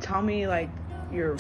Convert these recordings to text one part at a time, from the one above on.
Tell me like your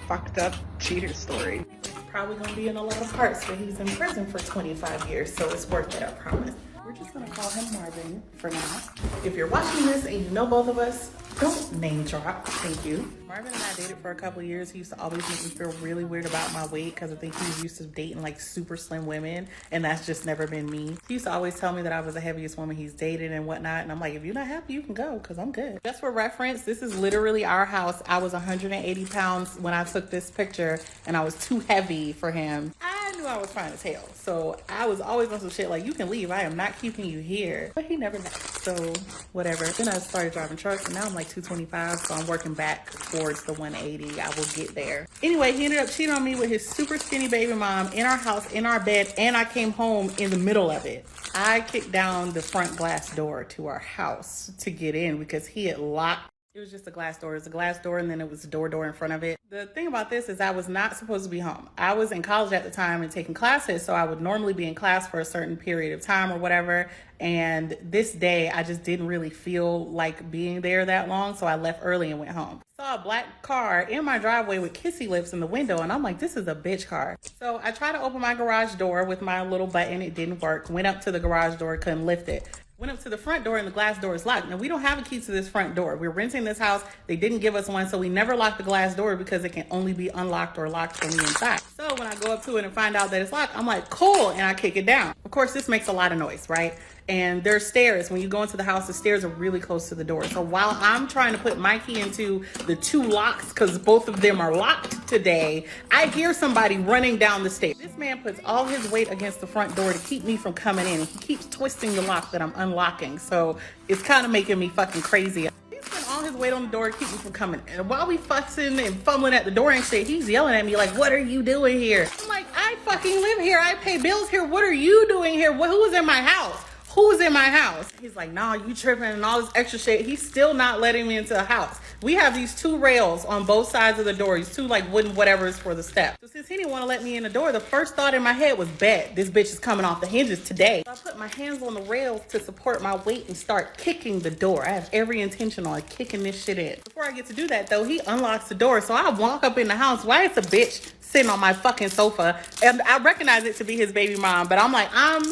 fucked up cheater story. Probably gonna be in a lot of parts, but he's in prison for 25 years, so it's worth it, I promise. We're just gonna call him Marvin for now. If you're watching this and you know both of us, don't name drop, thank you. Marvin and I dated for a couple of years. He used to always make me feel really weird about my weight because I think he was used to dating like super slim women, and that's just never been me. He used to always tell me that I was the heaviest woman he's dated and whatnot, and I'm like, if you're not happy, you can go because I'm good. Just for reference, this is literally our house. I was 180 pounds when I took this picture, and I was too heavy for him. I knew I was fine as hell, so I was always on some shit like, you can leave, I am not keeping you here. But he never left, so whatever. Then I started driving trucks, and now I'm like 225, so I'm working back towards the 180. I will get there. Anyway, he ended up cheating on me with his super skinny baby mom in our house, in our bed, and I came home in the middle of it. I kicked down the front glass door to our house to get in because he had locked. It was just a glass door. It was a glass door, and then it was a door in front of it. The thing about this is I was not supposed to be home. I was in college at the time and taking classes, so I would normally be in class for a certain period of time or whatever. And this day, I just didn't really feel like being there that long, so I left early and went home. Saw a black car in my driveway with kissy lips in the window, and I'm like, this is a bitch car. So I tried to open my garage door with my little button. It didn't work. Went up to the garage door, couldn't lift it. Went up to the front door and the glass door is locked. Now, we don't have a key to this front door. We're renting this house. They didn't give us one, so we never locked the glass door because it can only be unlocked or locked from the inside. So when I go up to it and find out that it's locked, I'm like, cool, and I kick it down. Of course, this makes a lot of noise, right? And there's stairs. When you go into the house, the stairs are really close to the door. So while I'm trying to put my key into the two locks, because both of them are locked today, I hear somebody running down the stairs. This man puts all his weight against the front door to keep me from coming in. And he keeps twisting the lock that I'm unlocking. So it's kind of making me fucking crazy. He's putting all his weight on the door to keep me from coming in. And while we fussing and fumbling at the door and shit, he's yelling at me like, what are you doing here? I'm like, I fucking live here. I pay bills here. What are you doing here? Who's in my house? Who's in my house? He's like, nah, you tripping and all this extra shit. He's still not letting me into the house. We have these two rails on both sides of the door. These two like wooden whatevers for the steps. So since he didn't want to let me in the door, the first thought in my head was, bet this bitch is coming off the hinges today. So I put my hands on the rails to support my weight and start kicking the door. I have every intention on kicking this shit in. Before I get to do that though, he unlocks the door. So I walk up in the house. Why is a bitch sitting on my fucking sofa? And I recognize it to be his baby mom, but I'm like, I'm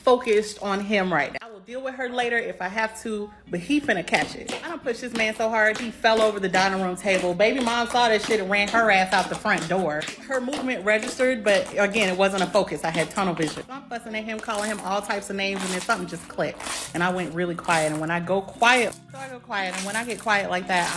focused on him right now. I will deal with her later if I have to, but he finna catch it. I don't push this man so hard, he fell over the dining room table. Baby mom saw that shit and ran her ass out the front door. Her movement registered, but again, it wasn't a focus. I had tunnel vision. So I'm fussing at him, calling him all types of names, and then something just clicked. And I went really quiet. And when I go quiet, and when I get quiet like that,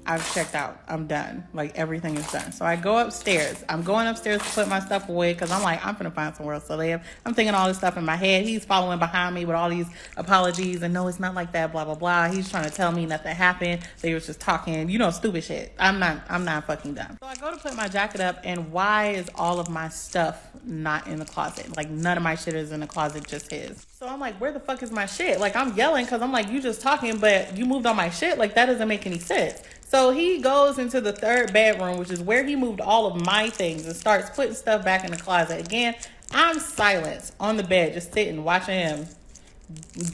I've checked out. I'm done. Like everything is done. So I go upstairs. I'm going upstairs to put my stuff away because I'm like, I'm gonna find somewhere else to live. I'm thinking all this stuff in my head. He's following behind me with all these apologies and no, it's not like that, blah, blah, blah. He's trying to tell me nothing happened. They was just talking, stupid shit. I'm not fucking done. So I go to put my jacket up, and why is all of my stuff not in the closet? Like none of my shit is in the closet, just his. So I'm like, where the fuck is my shit? Like I'm yelling because I'm like, you just talking, but you moved all my shit. Like that doesn't make any sense. So he goes into the third bedroom, which is where he moved all of my things, and starts putting stuff back in the closet. Again, I'm silent on the bed, just sitting, watching him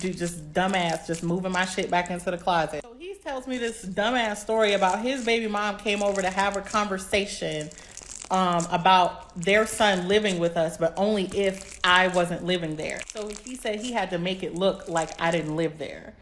do just dumbass, just moving my shit back into the closet. So he tells me this dumbass story about his baby mom came over to have a conversation about their son living with us, but only if I wasn't living there. So he said he had to make it look like I didn't live there.